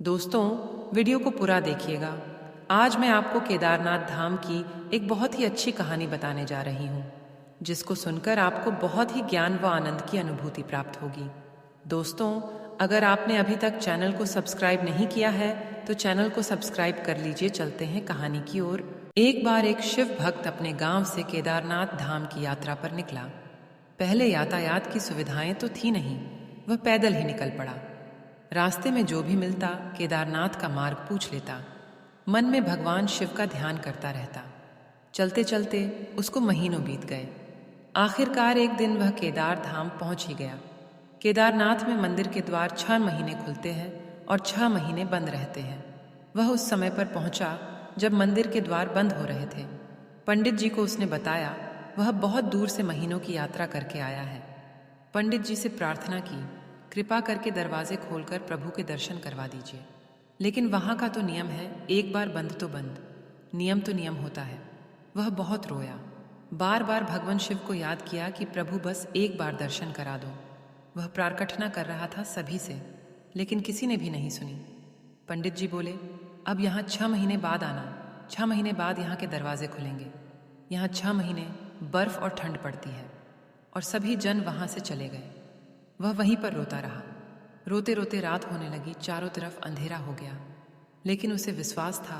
दोस्तों, वीडियो को पूरा देखिएगा। आज मैं आपको केदारनाथ धाम की एक बहुत ही अच्छी कहानी बताने जा रही हूँ, जिसको सुनकर आपको बहुत ही ज्ञान व आनंद की अनुभूति प्राप्त होगी। दोस्तों, अगर आपने अभी तक चैनल को सब्सक्राइब नहीं किया है तो चैनल को सब्सक्राइब कर लीजिए। चलते हैं कहानी की ओर। एक बार एक शिव भक्त अपने गांव से केदारनाथ धाम की यात्रा पर निकला। पहले यातायात की सुविधाएं तो थी नहीं, वह पैदल ही निकल पड़ा। रास्ते में जो भी मिलता केदारनाथ का मार्ग पूछ लेता। मन में भगवान शिव का ध्यान करता रहता। चलते चलते उसको महीनों बीत गए। आखिरकार एक दिन वह केदार धाम पहुंच ही गया। केदारनाथ में मंदिर के द्वार 6 महीने खुलते हैं और 6 महीने बंद रहते हैं। वह उस समय पर पहुंचा जब मंदिर के द्वार बंद हो रहे थे। पंडित जी को उसने बताया वह बहुत दूर से महीनों की यात्रा करके आया है। पंडित जी से प्रार्थना की, कृपा करके दरवाजे खोलकर प्रभु के दर्शन करवा दीजिए। लेकिन वहाँ का तो नियम है, एक बार बंद तो बंद, नियम तो नियम होता है। वह बहुत रोया, बार बार भगवान शिव को याद किया कि प्रभु बस एक बार दर्शन करा दो। वह प्रार्थना कर रहा था सभी से, लेकिन किसी ने भी नहीं सुनी। पंडित जी बोले, अब यहाँ 6 महीने बाद आना। 6 महीने बाद यहाँ के दरवाजे खुलेंगे। यहाँ 6 महीने बर्फ और ठंड पड़ती है। और सभी जन वहाँ से चले गए। वह वहीं पर रोता रहा। रोते रोते रात होने लगी, चारों तरफ अंधेरा हो गया। लेकिन उसे विश्वास था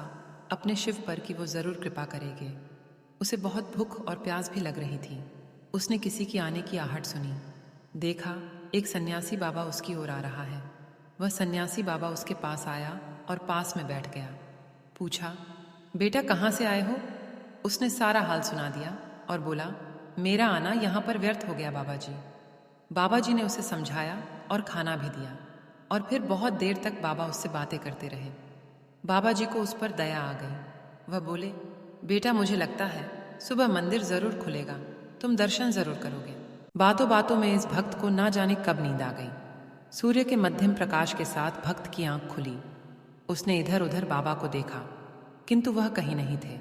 अपने शिव पर कि वो जरूर कृपा करेंगे। उसे बहुत भूख और प्यास भी लग रही थी। उसने किसी की आने की आहट सुनी। देखा एक सन्यासी बाबा उसकी ओर आ रहा है। वह सन्यासी बाबा उसके पास आया और पास में बैठ गया। पूछा, बेटा कहाँ से आए हो? उसने सारा हाल सुना दिया और बोला, मेरा आना यहाँ पर व्यर्थ हो गया बाबा जी। बाबा जी ने उसे समझाया और खाना भी दिया। और फिर बहुत देर तक बाबा उससे बातें करते रहे। बाबा जी को उस पर दया आ गई। वह बोले, बेटा मुझे लगता है सुबह मंदिर जरूर खुलेगा, तुम दर्शन जरूर करोगे। बातों बातों में इस भक्त को ना जाने कब नींद आ गई। सूर्य के मध्यम प्रकाश के साथ भक्त की आंख खुली। उसने इधर उधर बाबा को देखा, किंतु वह कहीं नहीं थे।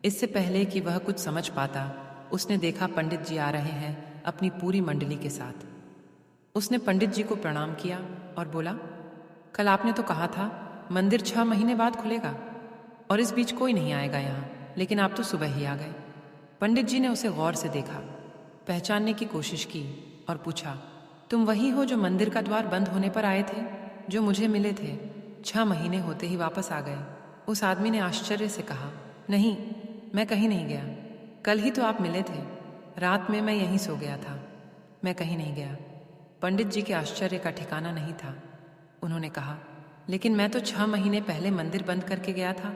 इससे पहले कि वह कुछ समझ पाता, उसने देखा पंडित जी आ रहे हैं अपनी पूरी मंडली के साथ। उसने पंडित जी को प्रणाम किया और बोला, कल आपने तो कहा था मंदिर 6 महीने बाद खुलेगा और इस बीच कोई नहीं आएगा यहाँ, लेकिन आप तो सुबह ही आ गए। पंडित जी ने उसे गौर से देखा, पहचानने की कोशिश की और पूछा, तुम वही हो जो मंदिर का द्वार बंद होने पर आए थे, जो मुझे मिले थे? 6 महीने होते ही वापस आ गए। उस आदमी ने आश्चर्य से कहा, नहीं, मैं कहीं नहीं गया। कल ही तो आप मिले थे। रात में मैं यहीं सो गया था, मैं कहीं नहीं गया। पंडित जी के आश्चर्य का ठिकाना नहीं था। उन्होंने कहा, लेकिन मैं तो 6 महीने पहले मंदिर बंद करके गया था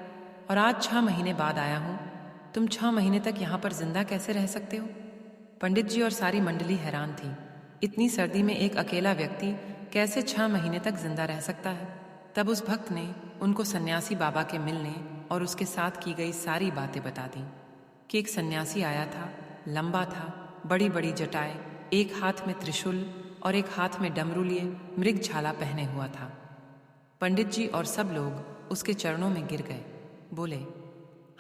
और आज 6 महीने बाद आया हूँ। तुम 6 महीने तक यहाँ पर जिंदा कैसे रह सकते हो? पंडित जी और सारी मंडली हैरान थी। इतनी सर्दी में एक अकेला व्यक्ति कैसे 6 महीने तक जिंदा रह सकता है? तब उस भक्त ने उनको सन्यासी बाबा के मिलने और उसके साथ की गई सारी बातें बता दी कि एक सन्यासी आया था, लंबा था, बड़ी बड़ी जटाएं, एक हाथ में त्रिशूल और एक हाथ में डमरू लिए मृग छाला पहने हुआ था। पंडित जी और सब लोग उसके चरणों में गिर गए। बोले,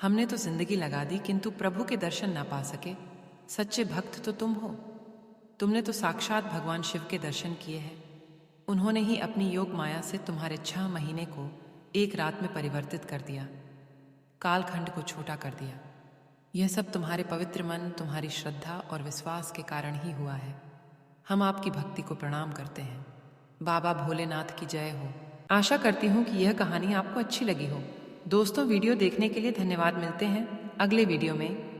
हमने तो जिंदगी लगा दी किंतु प्रभु के दर्शन ना पा सके। सच्चे भक्त तो तुम हो। तुमने तो साक्षात भगवान शिव के दर्शन किए हैं। उन्होंने ही अपनी योग माया से तुम्हारे 6 महीने को एक रात में परिवर्तित कर दिया, कालखंड को छोटा कर दिया। यह सब तुम्हारे पवित्र मन, तुम्हारी श्रद्धा और विश्वास के कारण ही हुआ है। हम आपकी भक्ति को प्रणाम करते हैं। बाबा भोलेनाथ की जय हो। आशा करती हूँ कि यह कहानी आपको अच्छी लगी हो। दोस्तों, वीडियो देखने के लिए धन्यवाद। मिलते हैं अगले वीडियो में।